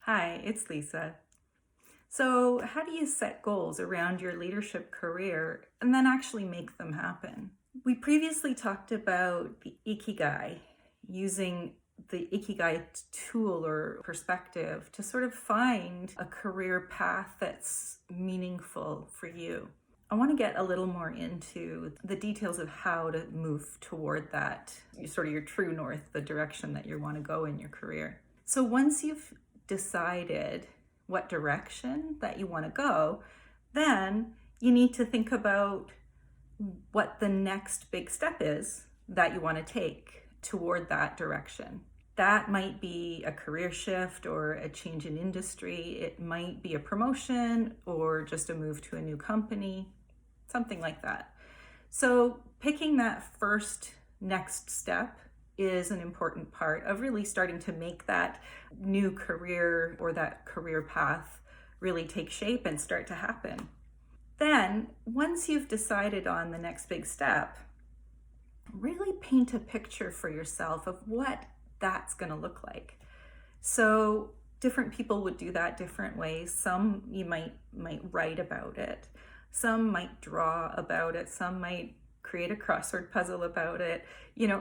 Hi, it's Lisa. So, how do you set goals around your leadership career and then actually make them happen? We previously talked about the Ikigai, using the Ikigai tool or perspective to sort of find a career path that's meaningful for you. I want to get a little more into the details of how to move toward that, sort of your true north, the direction that you want to go in your career. So once you've decided what direction that you want to go, then you need to think about what the next big step is that you want to take toward that direction. That might be a career shift or a change in industry. It might be a promotion or just a move to a new company, something like that. So picking that first next step is an important part of really starting to make that new career or that career path really take shape and start to happen. Then, once you've decided on the next big step, really paint a picture for yourself of what that's going to look like. So, different people would do that different ways. Some you might write about it. Some might draw about it. Some might create a crossword puzzle about it.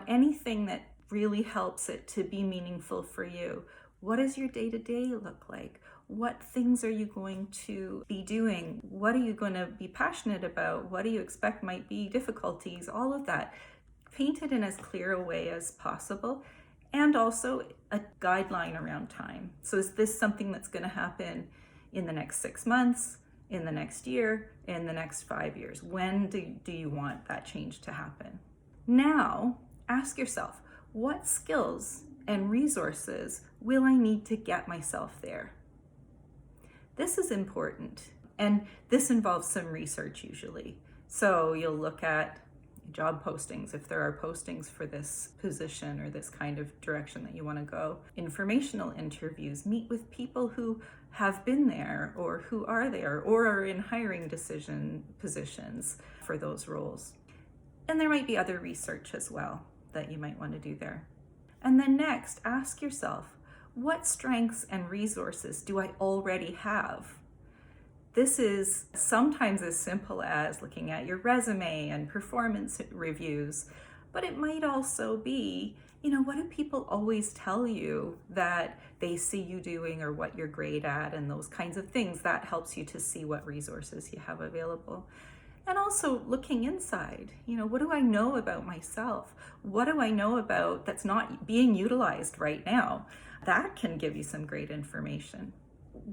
Anything that really helps it to be meaningful for you. What does your day-to-day look like? What things are you going to be doing? What are you going to be passionate about? What do you expect might be difficulties? All of that. Paint it in as clear a way as possible, and also a guideline around time. So is this something that's going to happen in the next 6 months, in the next year, in the next 5 years? When do you want that change to happen? Now, ask yourself, what skills and resources will I need to get myself there? This is important, and this involves some research usually. So you'll look at job postings, if there are postings for this position or this kind of direction that you want to go. Informational interviews, meet with people who have been there or who are there or are in hiring decision positions for those roles. And there might be other research as well that you might want to do there. And then next, ask yourself, what strengths and resources do I already have? This is sometimes as simple as looking at your resume and performance reviews, but it might also be, what do people always tell you that they see you doing or what you're great at, and those kinds of things. That helps you to see what resources you have available. And also looking inside, what do I know about myself? What do I know about that's not being utilized right now? That can give you some great information.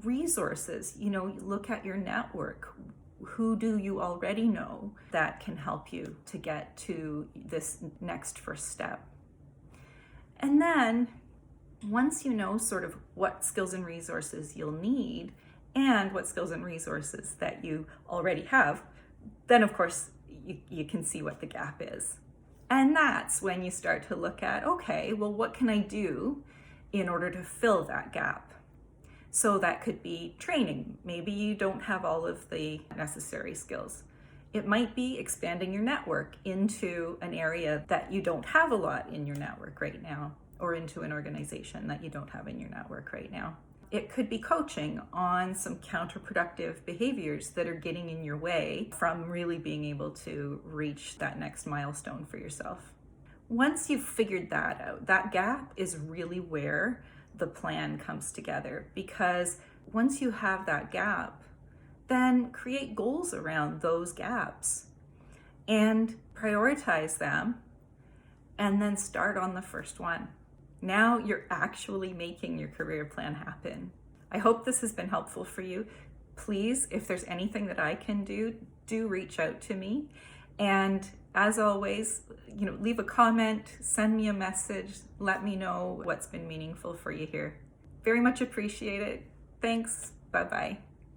Resources, look at your network. Who do you already know that can help you to get to this next first step? And then once you know sort of what skills and resources you'll need and what skills and resources that you already have, then of course you can see what the gap is. And that's when you start to look at, okay, well, what can I do in order to fill that gap? So that could be training. Maybe you don't have all of the necessary skills. It might be expanding your network into an area that you don't have a lot in your network right now, or into an organization that you don't have in your network right now. It could be coaching on some counterproductive behaviors that are getting in your way from really being able to reach that next milestone for yourself. Once you've figured that out, that gap is really where the plan comes together, because once you have that gap, then create goals around those gaps and prioritize them, and then start on the first one. Now you're actually making your career plan happen. I hope this has been helpful for you. Please, if there's anything that I can do reach out to me. And as always, leave a comment, send me a message, let me know what's been meaningful for you here. Very much appreciate it. Thanks. Bye-bye.